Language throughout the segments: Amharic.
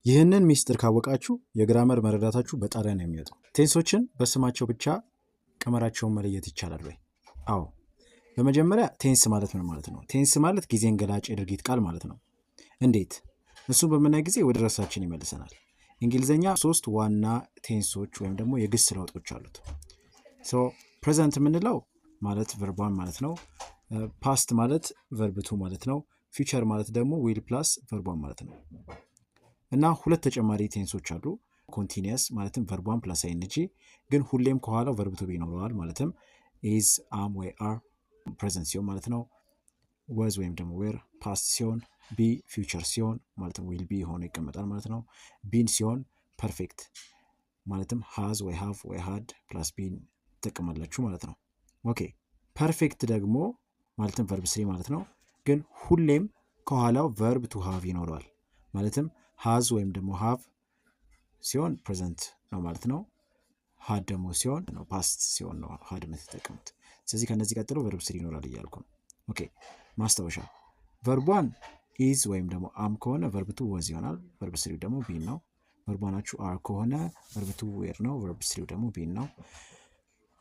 ይህንን ሚስጥር ካወቃችሁ የግራመር መረዳታችሁ በጣሪያ ነው የሚወጣው። ቴንሶችን በስማቸው ብቻ ቀመራቸውን መለየት ይቻላል ወይ? አዎ። በመጀመሪያ ቴንስ ማለት ምን ማለት ነው? ቴንስ ማለት ጊዜን ገላጭ የድርጊት ቃል ማለት ነው። እንዴት? እሱን በምናይ ጊዜ ወደ ራሳችን ይመልሰናል። እንግሊዝኛ 3 ዋና ቴንሶች ወይም ደግሞ የግስ ለውጦች አሉት። ፕሬዘንት የምንለው ማለት ቨርቧን ማለት ነው። ፓስት ማለት ቨርብቱ ማለት ነው። ፊውቸር ማለት ደግሞ ዊል ፕላስ ቨርቧን ማለት ነው። እና ሁለት ተጨማሪ ቴንሶች አሉ። ኮንቲኒየስ ማለትም ቨርቧን ፕላስ አይንጂ ግን ሁሌም ከኋላው ቨርብ ቱ ቢ ይኖረዋል። ማለትም ኢዝ፣ አም ወይ አር ፕሬዘንት ሲሆን ማለት ነው። ወዝ ወይም ደግሞ ዌር ፓስት ሲሆን፣ ቢ ፊውቸር ሲሆን ማለትም ዊል ቢ ሆኖ ይቀመጣል ማለት ነው። ቢን ሲሆን ፐርፌክት ማለትም ሃዝ ወይ ሃቭ ወይ ሃድ ፕላስ ቢን ትጠቀማላችሁ ማለት ነው። ኦኬ ፐርፌክት ደግሞ ማለትም ቨርብ ስሪ ማለት ነው። ግን ሁሌም ከኋላው ቨርብ ቱ ሃቭ ይኖረዋል። ማለትም ሃዝ ወይም ደግሞ ሃቭ ሲሆን ፕሬዘንት ነው ማለት ነው። ሃድ ደግሞ ሲሆን ነው ፓስት ሲሆን ነው ሃድ የምትጠቀሙት። ስለዚህ ከነዚህ ቀጥሎ ቨርብ ስሪ ይኖራል እያልኩ ነው። ኦኬ ማስታወሻ ቨርቧን ኢዝ ወይም ደግሞ አም ከሆነ ቨርብ ቱ ወዝ ይሆናል። ቨርብ ስሪው ደግሞ ቢን ነው። ቨርቧናችሁ አር ከሆነ ቨርብ ቱ ዌር ነው። ቨርብ ስሪው ደግሞ ቢን ነው።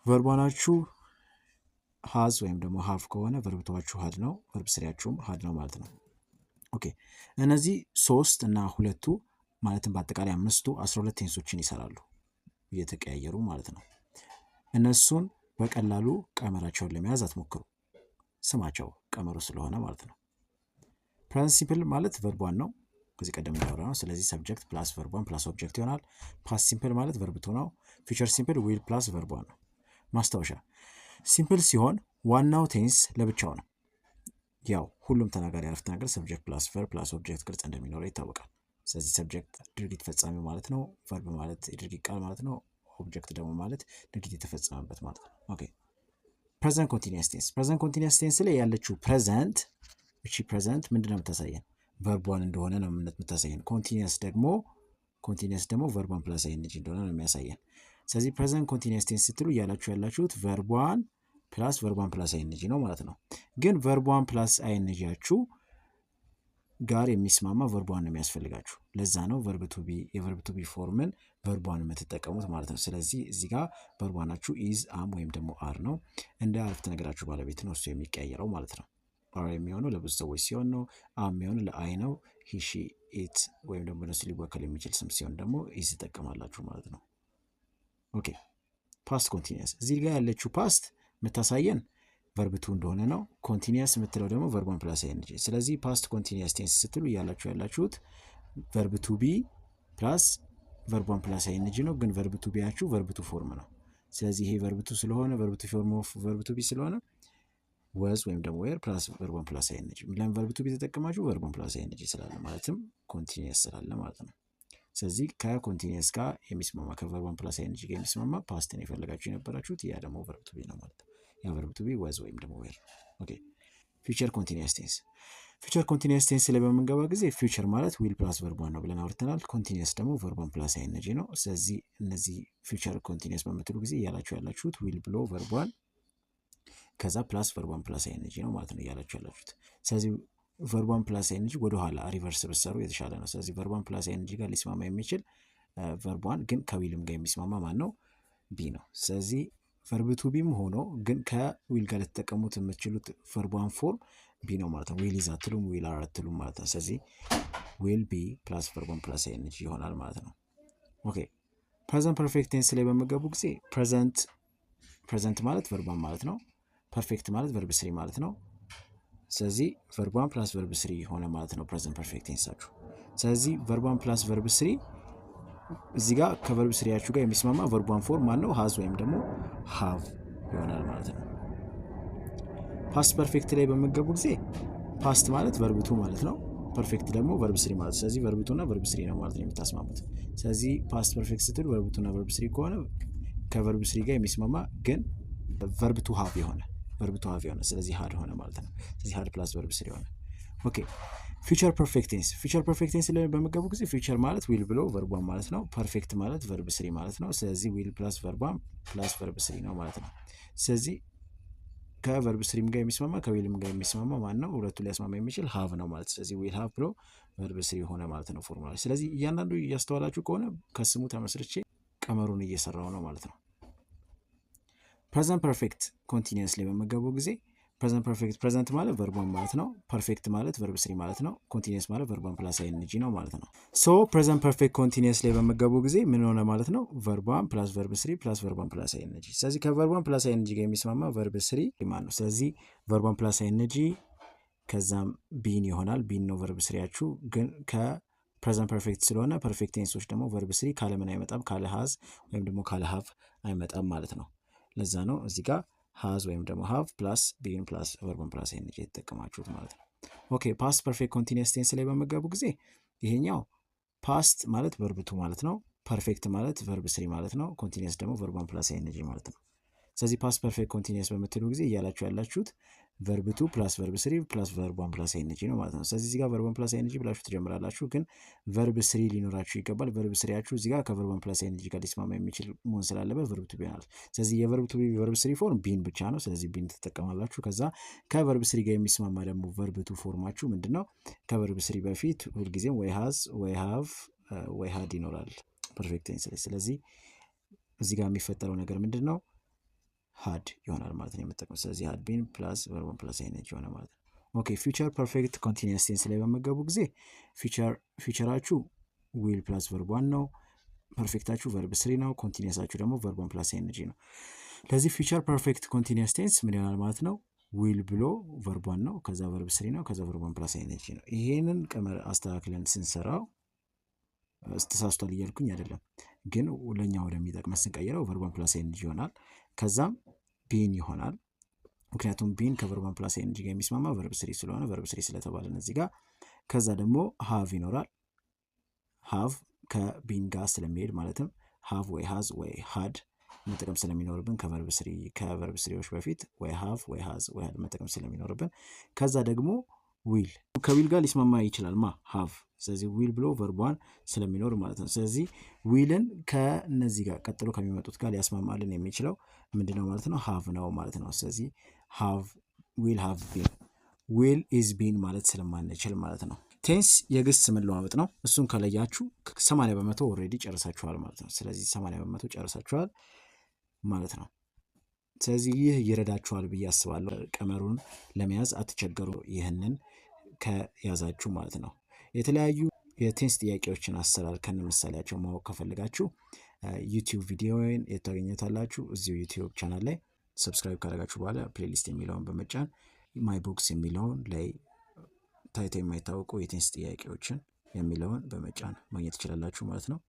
ቨርቧናችሁ ሃዝ ወይም ደግሞ ሃቭ ከሆነ ቨርብ ቱዋችሁ ሃድ ነው። ቨርብ ስሪያችሁም ሃድ ነው ማለት ነው። ኦኬ እነዚህ 3 እና 2ቱ ማለትም በአጠቃላይ 5ቱ 12 ቴንሶችን ይሰራሉ እየተቀያየሩ ማለት ነው። እነሱን በቀላሉ ቀመራቸውን ለመያዝ አትሞክሩ፣ ስማቸው ቀመሩ ስለሆነ ማለት ነው። ፕሬዘንት ሲምፕል ማለት ቨርቧን ነው፣ ከዚህ ቀደም እንዳወራ ነው። ስለዚህ ሰብጀክት ፕላስ ቨርቧን ፕላስ ኦብጀክት ይሆናል። ፓስት ሲምፕል ማለት ቨርብ ቱ ነው። ፊውቸር ሲምፕል ዊል ፕላስ ቨርቧን ነው። ማስታወሻ ሲምፕል ሲሆን ዋናው ቴንስ ለብቻው ነው። ያው ሁሉም ተናጋሪ አረፍተ ነገር ሰብጀክት ፕላስ ቨርብ ፕላስ ኦብጀክት ቅርጽ እንደሚኖረው ይታወቃል። ስለዚህ ሰብጀክት ድርጊት ፈጻሚ ማለት ነው። ቨርብ ማለት የድርጊት ቃል ማለት ነው። ኦብጀክት ደግሞ ማለት ድርጊት የተፈጸመበት ማለት ነው። ኦኬ ፕሬዘንት ኮንቲኒየስ ቴንስ። ፕሬዘንት ኮንቲኒየስ ቴንስ ላይ ያለችው ፕሬዘንት እቺ ፕሬዘንት ምንድነው የምታሳየን? ቨርቧን እንደሆነ ነው የምታሳየን። ኮንቲኒየስ ደግሞ ቨርቧን ፕላስ አይንጂ እንደሆነ ነው የሚያሳየን። ስለዚህ ፕሬዘንት ኮንቲኒየስ ቴንስ ስትሉ እያላችሁ ያላችሁት ቨርቧን ፕላስ ቨርቧን ፕላስ አይንጂ ነው ማለት ነው። ግን ቨርቧን ፕላስ አይንጂያችሁ ጋር የሚስማማ ቨርቧን ነው የሚያስፈልጋችሁ። ለዛ ነው ቨርብ ቱ ቢ የቨርብ ቱ ቢ ፎርምን ቨርቧን የምትጠቀሙት ማለት ነው። ስለዚህ እዚህ ጋር ቨርቧናችሁ ኢዝ፣ አም ወይም ደግሞ አር ነው። እንደ አረፍተ ነገራችሁ ባለቤት ነው እሱ የሚቀያየረው ማለት ነው። አር የሚሆነው ለብዙ ሰዎች ሲሆን ነው። አም የሚሆነው ለአይ ነው። ሂ ሺ ኢት ወይም ደግሞ እነሱ ሊወከል የሚችል ስም ሲሆን ደግሞ ኢዝ ትጠቀማላችሁ ማለት ነው። ኦኬ ፓስት ኮንቲኒየስ እዚህ ጋር ያለችው ፓስት የምታሳየን ቨርብ ቱ እንደሆነ ነው። ኮንቲኒየስ የምትለው ደግሞ ቨርቧን ፕላስ አይንጂ። ስለዚህ ፓስት ኮንቲኒየስ ቴንስ ስትሉ እያላችሁ ያላችሁት ቨርብ ቱ ቢ ፕላስ ቨርቧን ፕላስ አይንጂ ነው። ግን ቨርብ ቱ ቢያችሁ ቨርብ ቱ ፎርም ነው። ስለዚህ ይሄ ቨርብ ቱ ስለሆነ ቨርብ ቱ ፎርም ኦፍ ቨርብ ቱ ቢ ስለሆነ ወዝ ወይም ደግሞ ዌር ፕላስ ቨርቧን ፕላስ አይንጂ። ለምን ቨርብ ቱ ቢ ተጠቀማችሁ? ቨርቧን ፕላስ አይንጂ ስላለ ማለትም ኮንቲኒየስ ስላለ ማለት ነው። ስለዚህ ከኮንቲኒየስ ጋር የሚስማማ ከቨርቧን ፕላስ አይንጂ ጋር የሚስማማ ፓስትን የፈለጋችሁ የነበራችሁት ያ ደግሞ ቨርብ ቱ ቢ ነው ማለት ነው። ያ ቨርብ ቱ ቢ ወዝ ወይም ደግሞ ዌር። ኦኬ ፊውቸር ኮንቲኒየስ ቴንስ። ፊውቸር ኮንቲኒየስ ቴንስ ላይ በምንገባ ጊዜ ፊውቸር ማለት ዊል ፕላስ ቨርቧን ነው ብለን አውርተናል። ኮንቲኒየስ ደግሞ ቨርቧን ፕላስ አይንጂ ነው። ስለዚህ እነዚህ ፊውቸር ኮንቲኒየስ በምትሉ ጊዜ እያላችሁ ያላችሁት ዊል ብሎ ቨርቧን ከዛ ፕላስ ቨርቧን ፕላስ አይንጂ ነው ማለት ነው እያላችሁ ያላችሁት። ስለዚህ ቨርቧን ፕላስ አይንጂ ወደኋላ ሪቨርስ ብትሰሩ የተሻለ ነው። ስለዚህ ቨርቧን ፕላስ አይንጂ ጋር ሊስማማ የሚችል ቨርቧን ግን ከዊልም ጋር የሚስማማ ማን ነው? ቢ ነው። ስለዚህ ቨርብ ቱ ቢም ሆኖ ግን ከዊል ጋር ልትጠቀሙት የምትችሉት ቨርቧን ፎርም ቢ ነው ማለት ነው። ዊል ኢዝ አትሉም፣ ዊል አር አትሉም ማለት ነው። ስለዚህ ዊል ቢ ፕላስ ቨርቧን ፕላስ አይንጂ ይሆናል ማለት ነው። ኦኬ ፕሬዘንት ፐርፌክት ቴንስ ላይ በመገቡ ጊዜ ፕሬዘንት ማለት ቨርቧን ማለት ነው። ፐርፌክት ማለት ቨርብ ስሪ ማለት ነው። ስለዚህ ቨርቧን ፕላስ ቨርብ ስሪ ሆነ ማለት ነው ፕሬዘንት ፐርፌክት ቴንሳችሁ። ስለዚህ ቨርቧን ፕላስ ቨርብ ስሪ እዚህ ጋር ከቨርብ ስሪያችሁ ጋር የሚስማማ ቨርቧን ፎርም ማን ነው? ሃዝ ወይም ደግሞ ሃቭ ይሆናል ማለት ነው። ፓስት ፐርፌክት ላይ በመገቡ ጊዜ ፓስት ማለት ቨርብ ቱ ማለት ነው። ፐርፌክት ደግሞ ቨርብ ስሪ ማለት ስለዚህ ቨርብ ቱ እና ቨርብ ስሪ ነው ማለት ነው የምታስማሙት። ስለዚህ ፓስት ፐርፌክት ስትል ቨርብ ቱ እና ቨርብ ስሪ ከሆነ ከቨርብ ስሪ ጋር የሚስማማ ግን ቨርብ ቱ ሃቭ የሆነ ስለዚህ ሃድ ሆነ ማለት ነው። ስለዚህ ሃድ ፕላስ ቨርብ ስሪ ሆነ። ኦኬ ፊውቸር ፐርፌክት ቴንስ። ፊውቸር ፐርፌክት ቴንስ ላይ በመገቡ ጊዜ ፊውቸር ማለት ዊል ብሎ ቨርቧን ማለት ነው። ፐርፌክት ማለት ቨርብ ስሪ ማለት ነው። ስለዚህ ዊል ፕላስ ቨርቧን ፕላስ ቨርብ ስሪ ነው ማለት ነው። ስለዚህ ከቨርብ ስሪም ጋር የሚስማማ ከዊልም ጋር የሚስማማ ማን ነው? ሁለቱ ሊያስማማ የሚችል ሃቭ ነው ማለት። ስለዚህ ዊል ሃቭ ብሎ ቨርብ ስሪ ሆነ ማለት ነው ፎርሙላ። ስለዚህ እያንዳንዱ እያስተዋላችሁ ከሆነ ከስሙ ተመስርቼ ቀመሩን እየሰራው ነው ማለት ነው። ፕሬዘንት ፐርፌክት ኮንቲኒየስ ላይ በመገቡ ጊዜ ፕሬዘንት ፐርፌክት ፕሬዘንት ማለት ቨርቧን ማለት ነው። ፐርፌክት ማለት ቨርብ ስሪ ማለት ነው። ኮንቲኒየስ ማለት ቨርቧን ፕላስ አይኤንጂ ነው ማለት ነው። ሶ ፕሬዘንት ፐርፌክት ኮንቲኒየስ ላይ በመገቡ ጊዜ ምን ሆነ ማለት ነው? ቨርቧን ፕላስ ቨርብ ስሪ ፕላስ ቨርቧን ፕላስ አይኤንጂ። ስለዚህ ከቨርቧን ፕላስ አይኤንጂ ጋር የሚስማማ ቨርብ ስሪ ማለት ነው። ስለዚህ ቨርቧን ፕላስ አይኤንጂ ከዛም ቢን ይሆናል። ቢን ነው ቨርብ ስሪያችሁ። ግን ከፕሬዘንት ፐርፌክት ስለሆነ ፐርፌክት ቴንሶች ደግሞ ቨርብ ስሪ ካለ ምን አይመጣም? ካለ ሃዝ ወይም ደግሞ ካለ ሃቭ አይመጣም ማለት ነው። ለዛ ነው እዚህ ጋር ሃዝ ወይም ደግሞ ሃቭ ፕላስ ቢን ፕላስ ቨርቡን ፕላስ አይኤንጂ የተጠቀማችሁት ማለት ነው። ኦኬ ፓስት ፐርፌክት ኮንቲኒየስ ቴንስ ላይ በመገቡ ጊዜ ይሄኛው ፓስት ማለት ቨርብ ቱ ማለት ነው። ፐርፌክት ማለት ቨርብ ስሪ ማለት ነው። ኮንቲኒየስ ደግሞ ቨርቡን ፕላስ አይኤንጂ ማለት ነው። ስለዚህ ፓስት ፐርፌክት ኮንቲኒየስ በምትሉ ጊዜ እያላችሁ ያላችሁት ቨርብ ቱ ፕላስ ቨርብ ስሪ ፕላስ ቨርቧን ፕላስ አይኤንጂ ነው ማለት ነው። ስለዚህ እዚህ ጋር ቨርቧን ፕላስ አይኤንጂ ብላችሁ ትጀምራላችሁ። ግን ቨርብ ስሪ ሊኖራችሁ ይገባል። ቨርብ ስሪያችሁ እዚህ ጋር ከቨርቧን ፕላስ አይኤንጂ ጋር ሊስማማ የሚችል መሆን ስላለበት ቨርብ ቱ ቢሆናል። ስለዚህ የቨርብ ቱ ቨርብ ስሪ ፎርም ቢን ብቻ ነው። ስለዚህ ቢን ትጠቀማላችሁ። ከዛ ከቨርብ ስሪ ጋር የሚስማማ ደግሞ ቨርብ ቱ ፎርማችሁ ምንድን ነው? ከቨርብ ስሪ በፊት ሁልጊዜም ወይ ሃዝ ወይ ሃቭ ወይ ሃድ ይኖራል ፐርፌክት ቴንስ ላይ። ስለዚህ እዚህ ጋር የሚፈጠረው ነገር ምንድን ነው? ሃድ ይሆናል ማለት ነው የምጠቀመው። ስለዚህ ሃድ ቢን ፕላስ ቨርቡን ፕላስ አይኤንጂ ሆነ ማለት ነው። ኦኬ ፊውቸር ፐርፌክት ኮንቲኒየስ ቴንስ ላይ በመገቡ ጊዜ ፊውቸራችሁ ዊል ፕላስ ቨርቧን ነው። ፐርፌክታችሁ ቨርብ ስሪ ነው። ኮንቲኒየሳችሁ ደግሞ ቨርቧን ፕላስ አይኤንጂ ነው። ለዚህ ፊውቸር ፐርፌክት ኮንቲኒየስ ቴንስ ምን ይሆናል ማለት ነው? ዊል ብሎ ቨርቧን ነው። ከዛ ቨርብ ስሪ ነው። ከዛ ቨርቧን ፕላስ አይኤንጂ ነው። ይሄንን ቀመር አስተካክለን ስንሰራው ተሳስቷል እያልኩኝ አይደለም፣ ግን ለእኛ ወደሚጠቅመን ስንቀይረው ቨርቧን ፕላስ አይኤንጂ ይሆናል። ከዛም ቢን ይሆናል። ምክንያቱም ቢን ከቨርቧን ፕላስ አይኤንጂ ጋር የሚስማማ ቨርብ ስሪ ስለሆነ ቨርብ ስሪ ስለተባለን እዚህ ጋር። ከዛ ደግሞ ሃቭ ይኖራል። ሃቭ ከቢን ጋር ስለሚሄድ ማለትም ሃቭ ወይ ሃዝ ወይ ሃድ መጠቀም ስለሚኖርብን ከቨርብ ስሪዎች በፊት ወይ ሃቭ ወይ ሃዝ ወይ ሃድ መጠቀም ስለሚኖርብን። ከዛ ደግሞ ዊል ከዊል ጋር ሊስማማ ይችላል ሃቭ። ስለዚህ ዊል ብሎ ቨርቧን ስለሚኖር ማለት ነው። ስለዚህ ዊልን ከነዚህ ጋር ቀጥሎ ከሚመጡት ጋር ሊያስማማልን የሚችለው ምንድነው ማለት ነው? ሃቭ ነው ማለት ነው። ስለዚህ ሃቭ ዊል ሃቭ ቢን ዊል ኢዝ ቢን ማለት ስለማንችል ማለት ነው። ቴንስ የግስ መለዋወጥ ነው። እሱን ከለያችሁ 80 በመቶ ኦልሬዲ ጨርሳችኋል ማለት ነው። ስለዚህ 80 በመቶ ጨርሳችኋል ማለት ነው። ስለዚህ ይህ ይረዳችኋል ብዬ አስባለሁ። ቀመሩን ለመያዝ አትቸገሩ፣ ይህንን ከያዛችሁ ማለት ነው። የተለያዩ የቴንስ ጥያቄዎችን አሰራር ከነ ምሳሌያቸው ማወቅ ከፈልጋችሁ ዩቲዩብ ቪዲዮን የታገኙታላችሁ እዚሁ ዩቲዩብ ቻናል ላይ። ሰብስክራይብ ካደረጋችሁ በኋላ ፕሌሊስት የሚለውን በመጫን ማይ ቦክስ የሚለውን ላይ ታይቶ የማይታወቁ የቴንስ ጥያቄዎችን የሚለውን በመጫን ማግኘት ትችላላችሁ ማለት ነው።